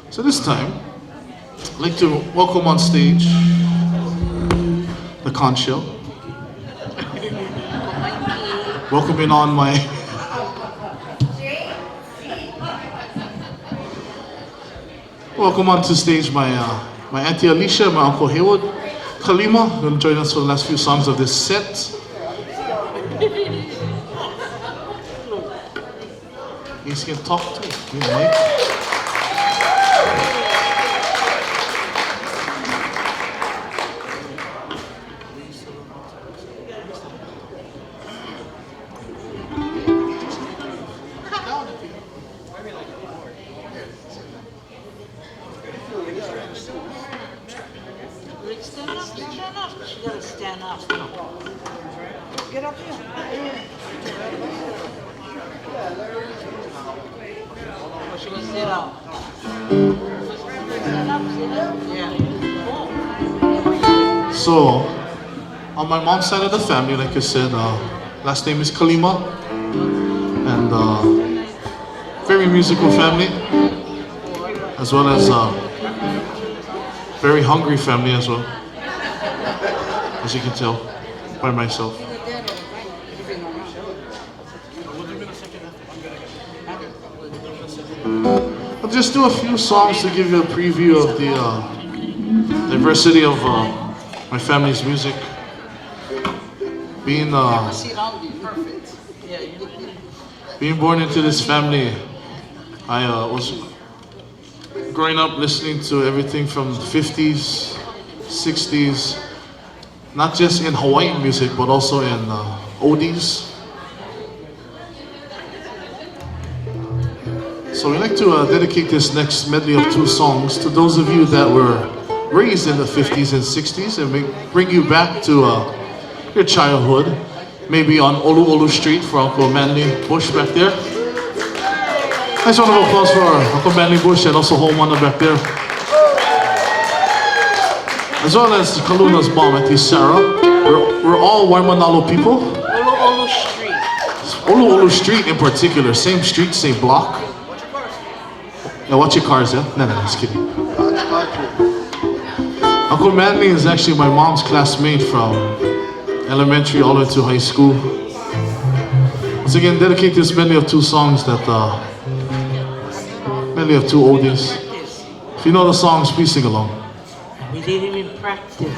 So this time, I'd like to welcome on stage the conch shell. Welcoming on my welcome onto stage my auntie Alicia, my uncle Haywood, Kalima, going to join us for the last few songs of this set. He's going to talk to you, Mike. Stand up, stand up. She gotta stand up. Get up here. She gonna sit up. Stand up, sit up. Yeah. So, on my mom's side of the family, like I said, last name is Kalima, and very musical family, as well as very hungry family as well, as you can tell by myself. I'll just do a few songs to give you a preview of the diversity of my family's music. Being being born into this family, I was growing up listening to everything from the 50s, 60s, not just in Hawaiian music, but also in oldies. So we'd like to dedicate this next medley of two songs to those of you that were raised in the 50s and 60s and bring you back to your childhood, maybe on Olu Olu Street for Uncle Manly Bush back there. Nice round of applause for Uncle Manly Bush and also Home Wonder back there. As well as Kaluna's mom, Auntie Sarah. We're all Waimanalo people. Olu Olu Street. Olu Olu Street in particular, same street, same block. Yeah, watch your cars, yeah? No, just kidding. Uncle Manly is actually my mom's classmate from elementary all the way to high school. Once again, dedicate this medley of two songs that medley of two oldies. If you know the songs, please sing along. We didn't even practice.